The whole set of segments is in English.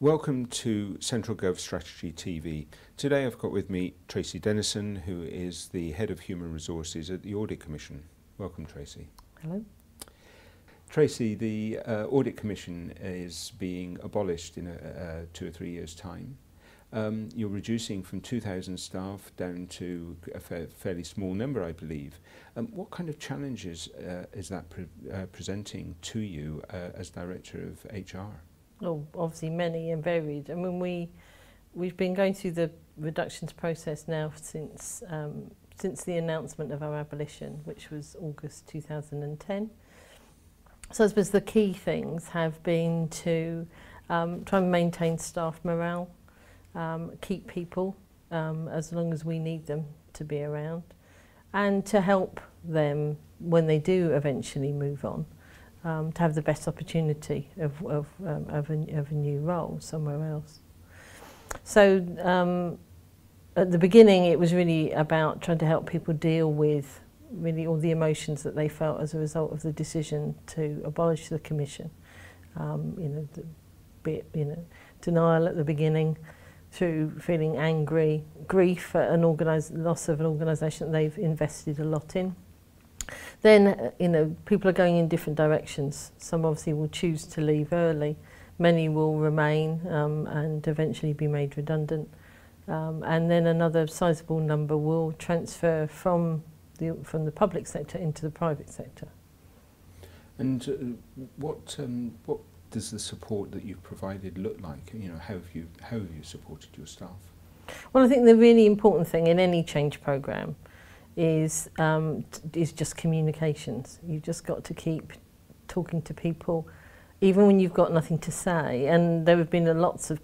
Welcome to Central Gov Strategy TV. Today I've got with me Tracey Dennison, who is the Head of Human Resources at the Audit Commission. Welcome, Tracey. Hello. Tracey, the Audit Commission is being abolished in 2 or 3 years' time. You're reducing from 2,000 staff down to a fairly small number, I believe. What kind of challenges is that presenting to you as Director of HR? Oh, obviously many and varied. I mean, we've been going through the reductions process now since the announcement of our abolition, which was August 2010. So I suppose the key things have been to try and maintain staff morale, keep people as long as we need them to be around, and to help them when they do eventually move on. To have the best opportunity of a new role somewhere else. So at the beginning it was really about trying to help people deal with really all the emotions that they felt as a result of the decision to abolish the Commission. Denial at the beginning, through feeling angry, grief at loss of an organisation that they've invested a lot in. Then, people are going in different directions. Some obviously will choose to leave early. Many will remain and eventually be made redundant. And then another sizable number will transfer from the public sector into the private sector. And what does the support that you've provided look like? How have you supported your staff? Well, I think the really important thing in any change programme is just communications. You've just got to keep talking to people, even when you've got nothing to say. And there have been lots of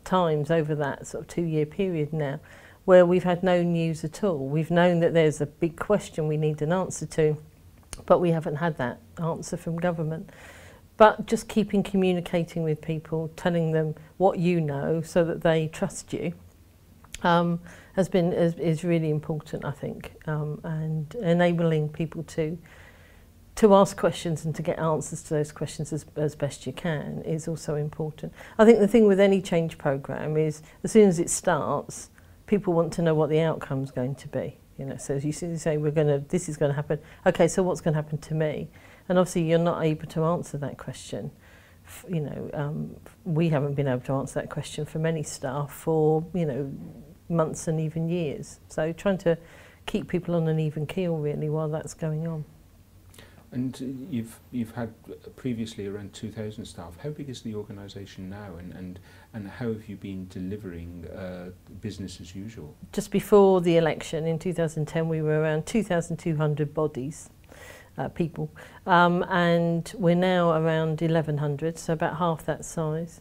times over that sort of 2-year period now where we've had no news at all. We've known that there's a big question we need an answer to, but we haven't had that answer from government. But just keeping communicating with people, telling them what you know so that they trust you, is really important, I think, and enabling people to ask questions and to get answers to those questions as best you can is also important. I think the thing with any change programme is as soon as it starts, people want to know what the outcome's going to be. So as you say, this is going to happen. Okay, so what's going to happen to me? And obviously you're not able to answer that question. We haven't been able to answer that question for many staff for months and even years. So trying to keep people on an even keel really while that's going on. And you've had previously around 2,000 staff. How big is the organisation now, and how have you been delivering business as usual? Just before the election in 2010 we were around 2,200 bodies, people, and we're now around 1,100, so about half that size.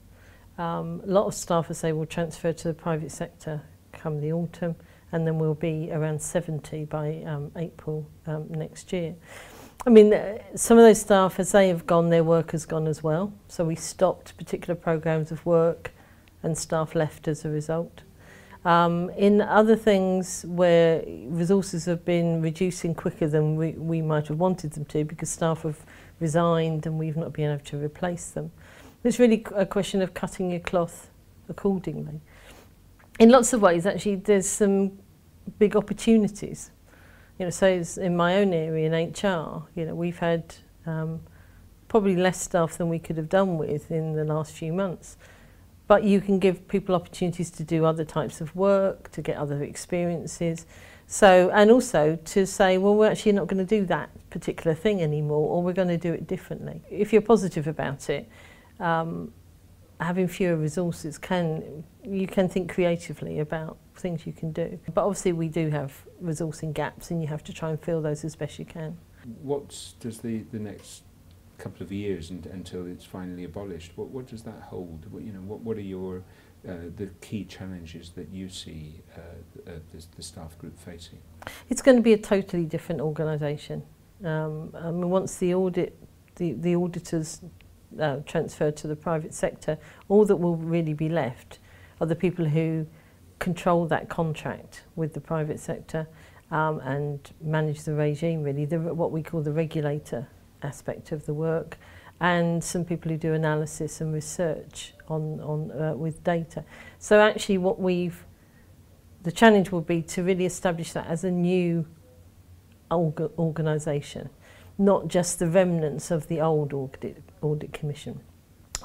A lot of staff, as I say, will transfer to the private sector come the autumn, and then we'll be around 70 by April next year. I mean, some of those staff, as they have gone, their work has gone as well. So we stopped particular programmes of work and staff left as a result. In other things where resources have been reducing quicker than we might have wanted them to because staff have resigned and we've not been able to replace them, it's really a question of cutting your cloth accordingly. In lots of ways, actually, there's some big opportunities. So in my own area in HR, we've had probably less staff than we could have done with in the last few months. But you can give people opportunities to do other types of work, to get other experiences. So, and also to say, well, we're actually not going to do that particular thing anymore, or we're going to do it differently. If you're positive about it, having fewer resources you can think creatively about things you can do. But obviously we do have resourcing gaps and you have to try and fill those as best you can. What does the next couple of years until it's finally abolished, what does that hold? What are the key challenges that you see the staff group facing? It's going to be a totally different organisation. I mean, once the auditors transferred to the private sector, all that will really be left are the people who control that contract with the private sector and manage the regime, really, what we call the regulator aspect of the work, and some people who do analysis and research with data. So actually the challenge will be to really establish that as a new organisation, not just the remnants of the old Audit Commission.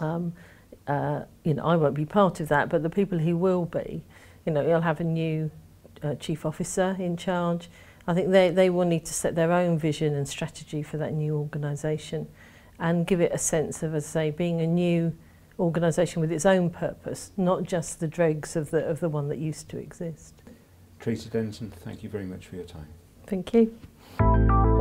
You know, I won't be part of that, but the people who will be, you know, you'll have a new chief officer in charge. I think they will need to set their own vision and strategy for that new organisation and give it a sense of, as I say, being a new organisation with its own purpose, not just the dregs of the one that used to exist. Tracey Dennison, thank you very much for your time. Thank you.